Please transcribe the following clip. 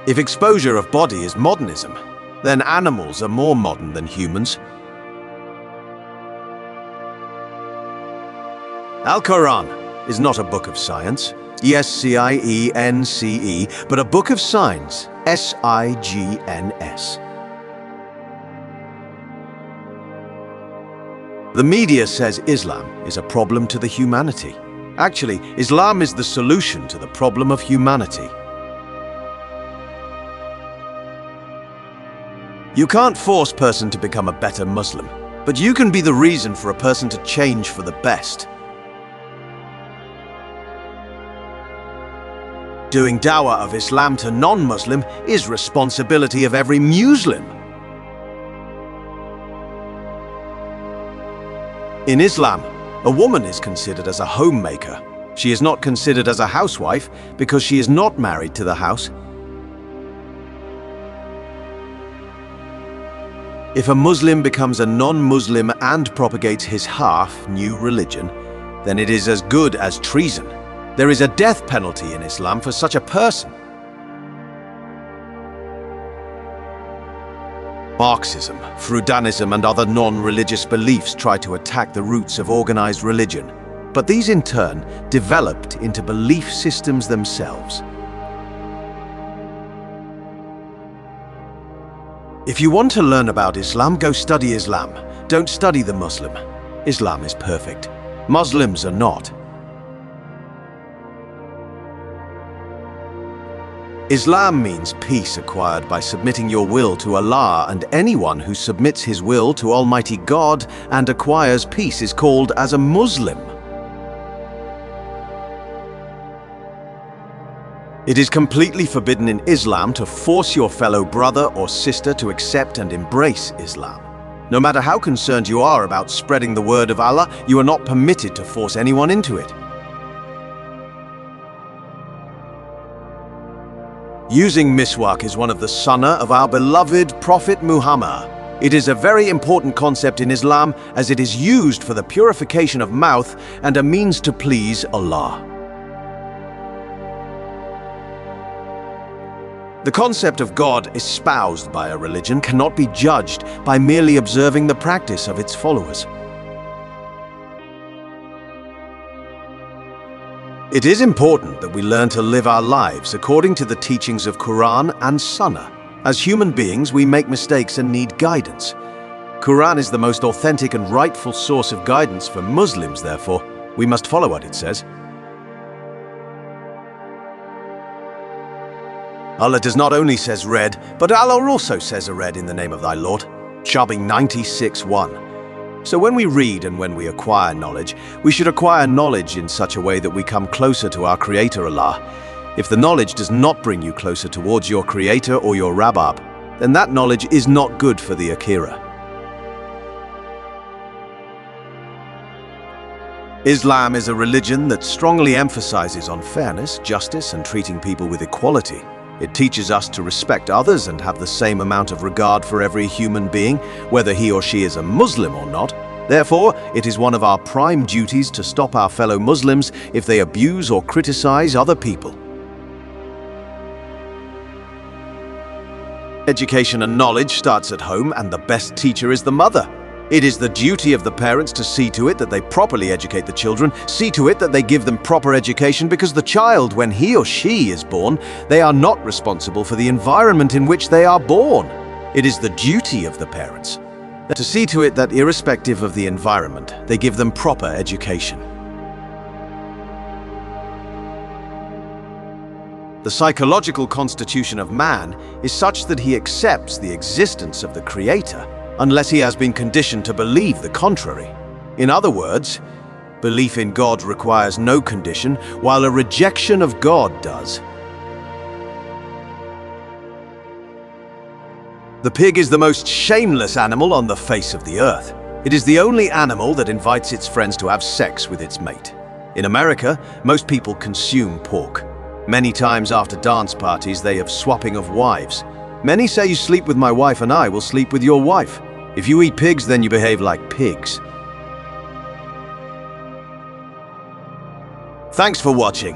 If exposure of body is modernism, then animals are more modern than humans. Al-Quran is not a book of science, E-S-C-I-E-N-C-E, but a book of signs, S-I-G-N-S. The media says Islam is a problem to the humanity. Actually, Islam is the solution to the problem of humanity. You can't force a person to become a better Muslim, but you can be the reason for a person to change for the best. Doing dawah of Islam to non-Muslim is responsibility of every Muslim. In Islam, a woman is considered as a homemaker. She is not considered as a housewife because she is not married to the house. If a Muslim becomes a non-Muslim and propagates his half-new religion, then it is as good as treason. There is a death penalty in Islam for such a person. Marxism, Freudianism, and other non-religious beliefs try to attack the roots of organized religion, but these in turn developed into belief systems themselves. If you want to learn about Islam, go study Islam. Don't study the Muslim. Islam is perfect. Muslims are not. Islam means peace acquired by submitting your will to Allah, and anyone who submits his will to Almighty God and acquires peace is called as a Muslim. It is completely forbidden in Islam to force your fellow brother or sister to accept and embrace Islam. No matter how concerned you are about spreading the word of Allah, you are not permitted to force anyone into it. Using miswak is one of the sunnah of our beloved Prophet Muhammad. It is a very important concept in Islam as it is used for the purification of mouth and a means to please Allah. The concept of God espoused by a religion cannot be judged by merely observing the practice of its followers. It is important that we learn to live our lives according to the teachings of Quran and Sunnah. As human beings, we make mistakes and need guidance. Quran is the most authentic and rightful source of guidance for Muslims, therefore, we must follow what it says. Allah does not only says read, but Allah also says a read in the name of thy Lord. Shabing 96:1. So when we read and when we acquire knowledge, we should acquire knowledge in such a way that we come closer to our Creator Allah. If the knowledge does not bring you closer towards your Creator or your Rabbab, then that knowledge is not good for the Akira. Islam is a religion that strongly emphasizes on fairness, justice, and treating people with equality. It teaches us to respect others and have the same amount of regard for every human being, whether he or she is a Muslim or not. Therefore, it is one of our prime duties to stop our fellow Muslims if they abuse or criticize other people. Education and knowledge starts at home, and the best teacher is the mother. It is the duty of the parents to see to it that they properly educate the children, see to it that they give them proper education, because the child, when he or she is born, they are not responsible for the environment in which they are born. It is the duty of the parents to see to it that irrespective of the environment, they give them proper education. The psychological constitution of man is such that he accepts the existence of the Creator unless he has been conditioned to believe the contrary. In other words, belief in God requires no condition, while a rejection of God does. The pig is the most shameless animal on the face of the earth. It is the only animal that invites its friends to have sex with its mate. In America, most people consume pork. Many times after dance parties, they have swapping of wives. Many say, you sleep with my wife and I will sleep with your wife. If you eat pigs, then you behave like pigs. Thanks for watching.